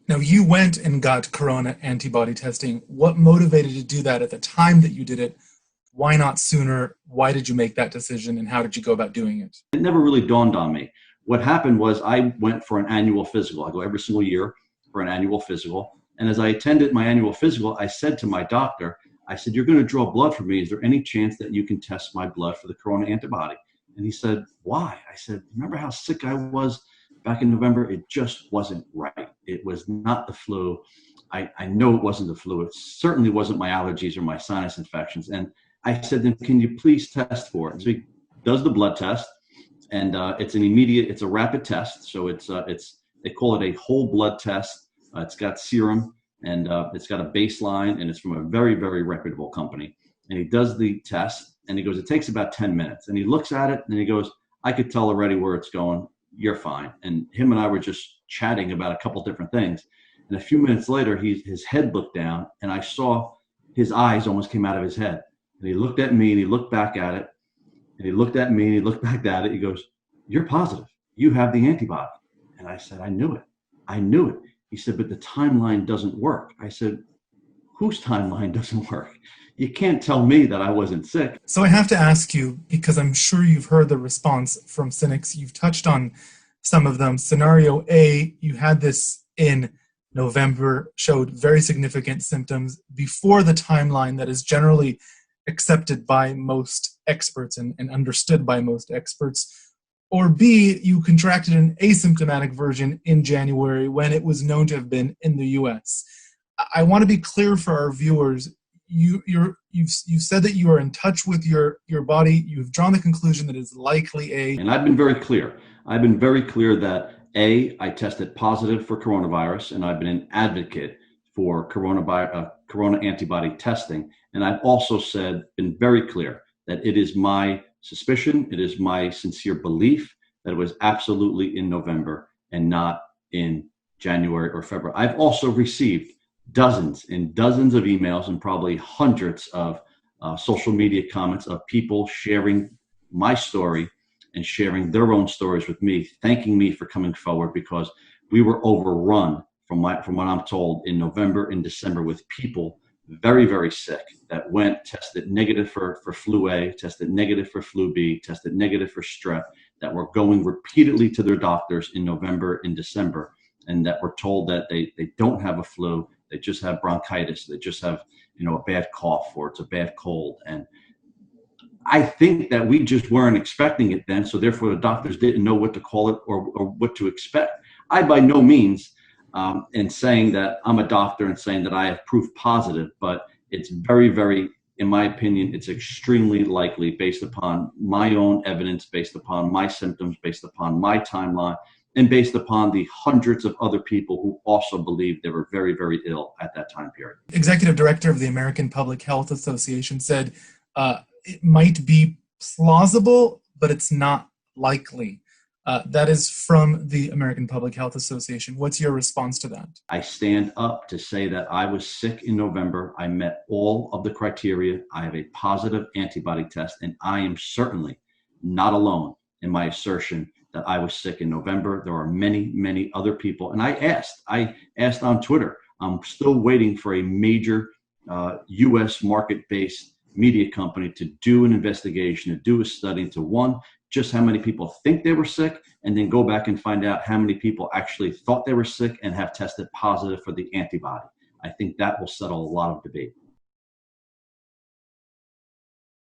Now, you went and got corona antibody testing. What motivated you to do that at the time that you did it? Why not sooner? Why did you make that decision, and how did you go about doing it? It never really dawned on me. What happened was I went for an annual physical. I go every single year for an annual physical. And as I attended my annual physical, I said to my doctor, I said, "You're going to draw blood for me. Is there any chance that you can test my blood for the corona antibody?" And he said, "Why?" I said, "Remember how sick I was back in November? It just wasn't right. It was not the flu. I know it wasn't the flu. It certainly wasn't my allergies or my sinus infections." And I said, "Then can you please test for it?" So he does the blood test, and it's a rapid test. So they call it a whole blood test. It's got serum, and it's got a baseline, and it's from a very, very reputable company. And he does the test, and he goes, "It takes about 10 minutes. And he looks at it, and he goes, "I could tell already where it's going. You're fine." And him and I were just chatting about a couple different things. And a few minutes later, his head looked down, and I saw his eyes almost came out of his head. And he looked at me, and he looked back at it, and he looked at me, and he looked back at it. He goes, "You're positive. You have the antibody." And I said, "I knew it. I knew it." He said, "But the timeline doesn't work." I said, "Whose timeline doesn't work? You can't tell me that I wasn't sick." So I have to ask you, because I'm sure you've heard the response from cynics. You've touched on some of them. Scenario A, you had this in November, showed very significant symptoms before the timeline that is generally accepted by most experts and understood by most experts. Or B, you contracted an asymptomatic version in January when it was known to have been in the US. I want to be clear for our viewers. You've said that you are in touch with your body. You've drawn the conclusion that it's likely A. And I've been very clear. I've been very clear that A, I tested positive for coronavirus, and I've been an advocate for corona antibody testing. And I've also been very clear that it is my suspicion, it is my sincere belief that it was absolutely in November and not in January or February. I've also received dozens and dozens of emails and probably hundreds of social media comments of people sharing my story and sharing their own stories with me, thanking me for coming forward, because we were overrun from what I'm told in November and December with people very, very sick that went, tested negative for flu A, tested negative for flu B, tested negative for strep, that were going repeatedly to their doctors in November and December, and that were told that they don't have a flu, they just have bronchitis, they just have a bad cough, or it's a bad cold. And I think that we just weren't expecting it then, so therefore the doctors didn't know what to call it or what to expect. I by no means in saying that I'm a doctor and saying that I have proof positive, but it's very, very, in my opinion, it's extremely likely, based upon my own evidence, based upon my symptoms, based upon my timeline, and based upon the hundreds of other people who also believed they were very, very ill at that time period. Executive Director of the American Public Health Association said it might be plausible, but it's not likely. That is from the American Public Health Association. What's your response to that? I stand up to say that I was sick in November. I met all of the criteria. I have a positive antibody test, and I am certainly not alone in my assertion that I was sick in November. There are many, many other people. And I asked on Twitter. I'm still waiting for a major U.S. market-based media company to do an investigation, to do a study to just how many people think they were sick, and then go back and find out how many people actually thought they were sick and have tested positive for the antibody. I think that will settle a lot of debate.